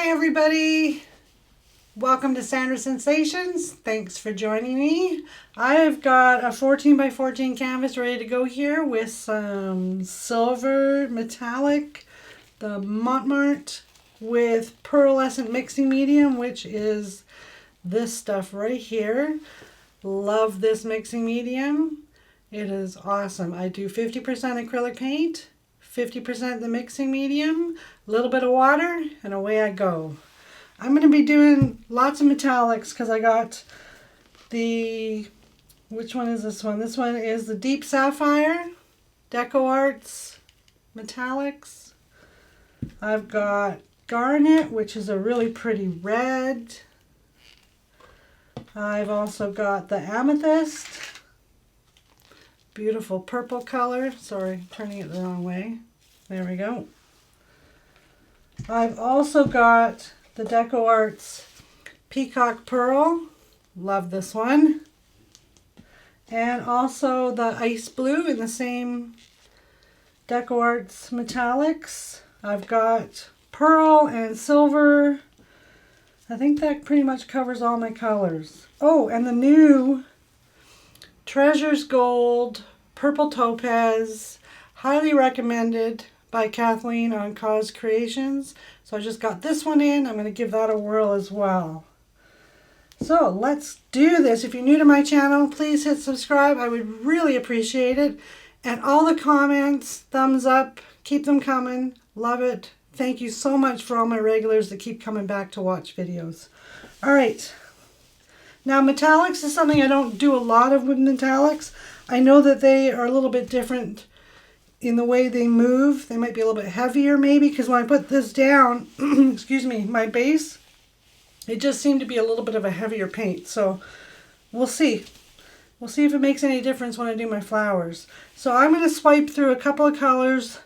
Hi everybody, welcome to Sandra Sensations. Thanks for joining me. I've got a 14 by 14 canvas ready to go here with some silver metallic, the Montmart with pearlescent mixing medium, which is this stuff right here. Love this mixing medium. It is awesome. I do 50% acrylic paint, 50% the mixing medium, a little bit of water, and away I go. I'm going to be doing lots of metallics because I got the, which one is this one? This one is the Deep Sapphire, Deco Arts Metallics. I've got Garnet, which is a really pretty red. I've also got the Amethyst. Beautiful purple color. Sorry, turning it the wrong way. There we go. I've also got the Deco Arts Peacock Pearl. Love this one. And also the Ice Blue in the same Deco Arts Metallics. I've got pearl and silver. I think that pretty much covers all my colors. Oh, and the new Treasures Gold Purple Topaz, highly recommended by Kathleen on Cause Creations. So I just got this one in. I'm going to give that a whirl as well. So let's do this. If you're new to my channel, please hit subscribe. I would really appreciate it. And all the comments, thumbs up, keep them coming. Love it. Thank you so much for all my regulars that keep coming back to watch videos. All right. Now metallics is something I don't do a lot of with metallics. I know that they are a little bit different in the way they move. They might be a little bit heavier maybe, because when I put this down, excuse me, my base, it just seemed to be a little bit of a heavier paint. So we'll see. We'll see if it makes any difference when I do my flowers. So I'm going to swipe through a couple of colors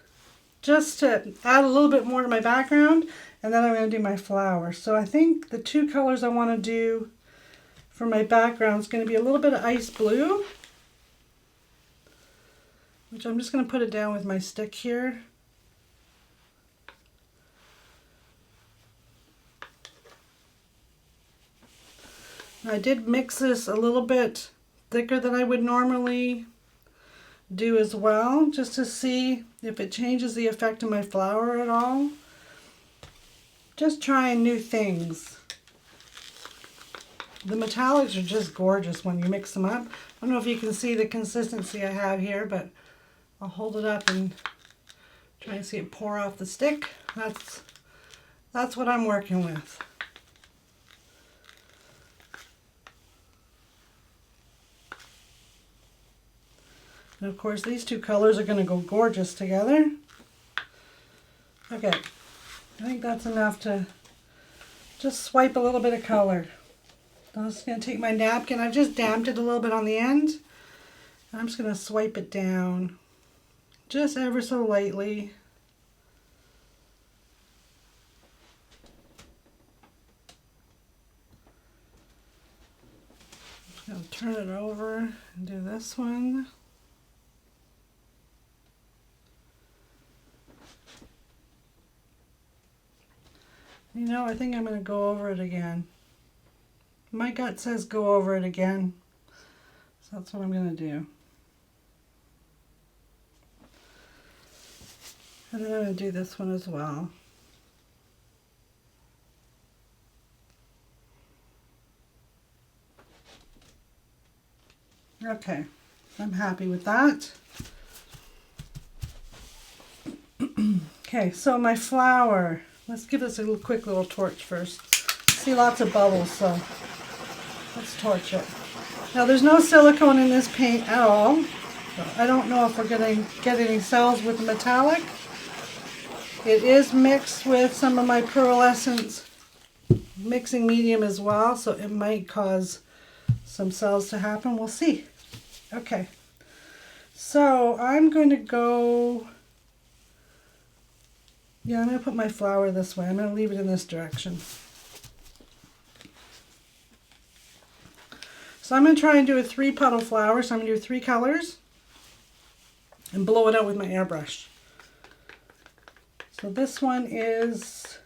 just to add a little bit more to my background, and then I'm going to do my flowers. So I think the two colors I want to do for my background is going to be a little bit of ice blue, which I'm just going to put it down with my stick here. I did mix this a little bit thicker than I would normally do as well, just to see if it changes the effect of my flower at all. Just trying new things. The metallics are just gorgeous when you mix them up. I don't know if you can see the consistency I have here, but I'll hold it up and try and see it pour off the stick. That's what I'm working with. And of course these two colors are going to go gorgeous together. Okay, I think that's enough to just swipe a little bit of color. I'm just going to take my napkin. I've just damped it a little bit on the end. And I'm just going to swipe it down just ever so lightly. I'm just going to turn it over and do this one. You know, I think I'm going to go over it again. My gut says go over it again. So that's what I'm going to do. And then I'm going to do this one as well. Okay, I'm happy with that. Okay, so my flower. Let's give this a quick little torch first. See lots of bubbles, so let's torch it. Now there's no silicone in this paint at all. So I don't know if we're going to get any cells with the metallic. It is mixed with some of my pearlescent mixing medium as well, so it might cause some cells to happen. We'll see. Okay, so I'm going to go... Yeah, I'm going to put my flower this way. I'm going to leave it in this direction. So I'm going to try and do a 3 puddle flower. So I'm going to do 3 colors and blow it out with my airbrush. So this one is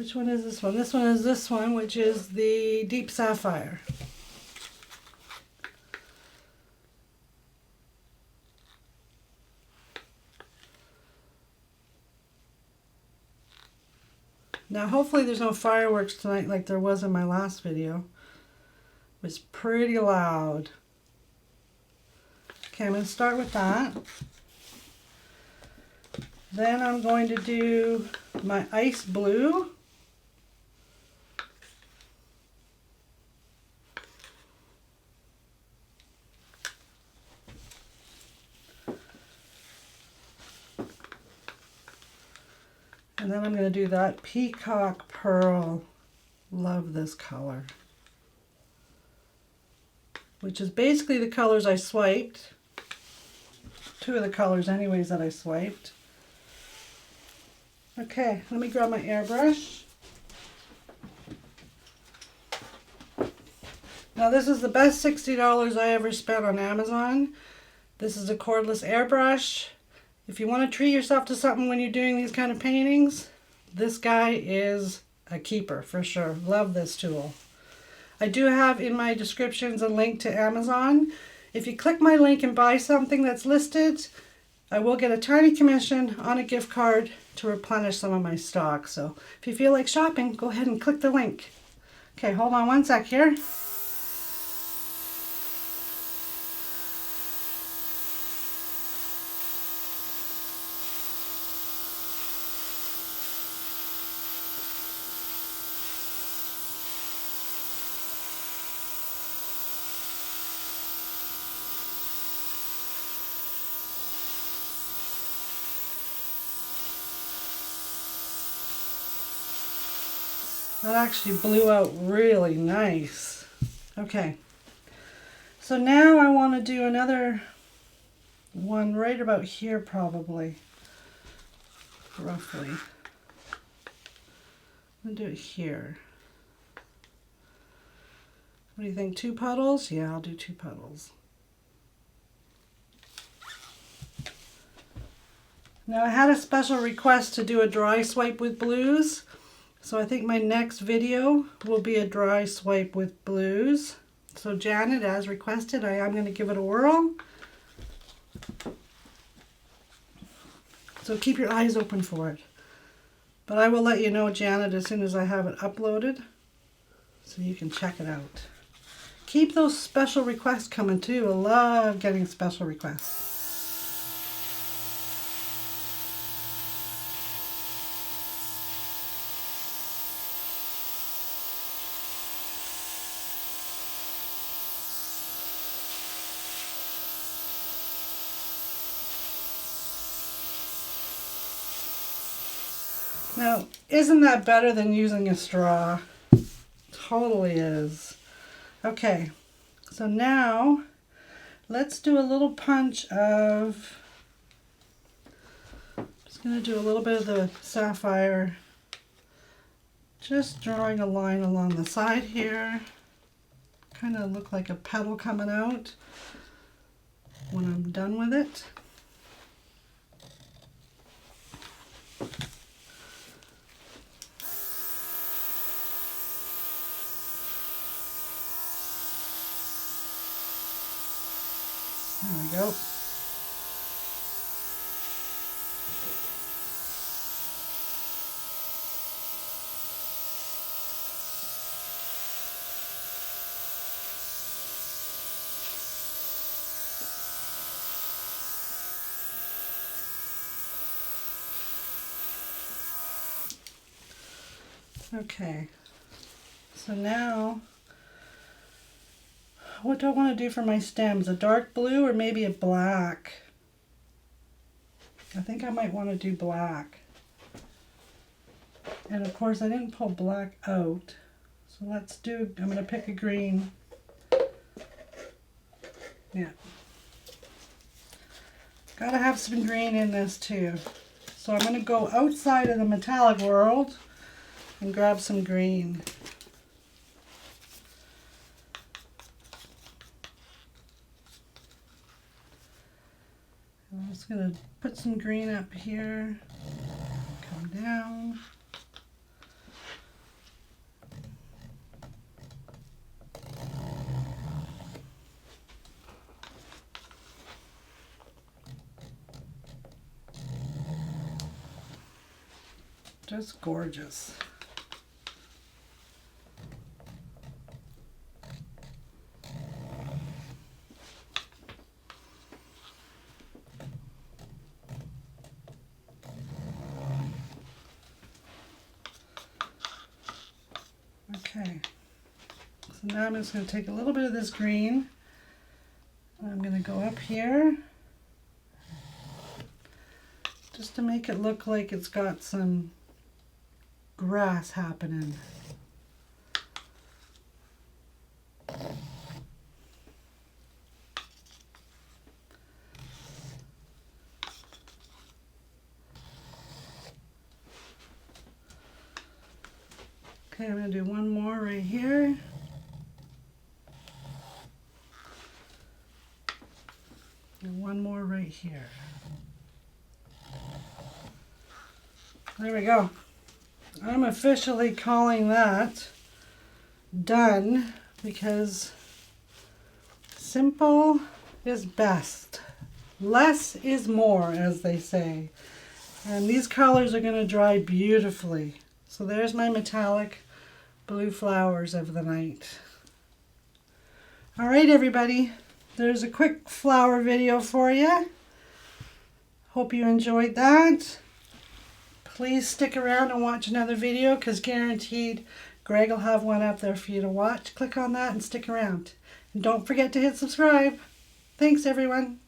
Which one is this one? This one is this one, which is the Deep Sapphire. Now hopefully there's no fireworks tonight like there was in my last video. It was pretty loud. Okay, I'm going to start with that. Then I'm going to do my ice blue. And then I'm going to do that peacock pearl. Love this color. Which is basically the colors I swiped. Two of the colors anyways that I swiped. Okay, let me grab my airbrush. Now this is the best $60 I ever spent on Amazon. This is a cordless airbrush. If you want to treat yourself to something when you're doing these kind of paintings, this guy is a keeper for sure. Love this tool. I do have in my descriptions a link to Amazon. If you click my link and buy something that's listed, I will get a tiny commission on a gift card to replenish some of my stock. So if you feel like shopping, go ahead and click the link. Okay, hold on one sec here. That actually blew out really nice. Okay, so now I want to do another one right about here probably, roughly. I'm going to do it here. What do you think, 2 puddles? Yeah, I'll do 2 puddles. Now I had a special request to do a dry swipe with blues. So I think my next video will be a dry swipe with blues. So Janet, as requested, I am going to give it a whirl. So keep your eyes open for it. But I will let you know, Janet, as soon as I have it uploaded, so you can check it out. Keep those special requests coming too. I love getting special requests. Now, isn't that better than using a straw? Totally is. Okay, so now let's do a little punch of, just going to do a little bit of the sapphire, just drawing a line along the side here. Kind of look like a petal coming out when I'm done with it. There we go. Okay, so now what do I want to do for my stems? A dark blue or maybe a black? I think I might want to do black. And of course I didn't pull black out. So let's do, I'm going to pick a green. Yeah. Gotta have some green in this too. So I'm going to go outside of the metallic world and grab some green. I'm just going to put some green up here, come down. Just gorgeous. Okay, so now I'm just going to take a little bit of this green and I'm going to go up here just to make it look like it's got some grass happening. Okay, I'm going to do one more right here. And one more right here. There we go. I'm officially calling that done because simple is best. Less is more, as they say. And these colors are going to dry beautifully. So there's my metallic blue flowers of the night. All right, everybody. There's a quick flower video for you. Hope you enjoyed that. Please stick around and watch another video because guaranteed Greg will have one up there for you to watch. Click on that and stick around. And don't forget to hit subscribe. Thanks, everyone.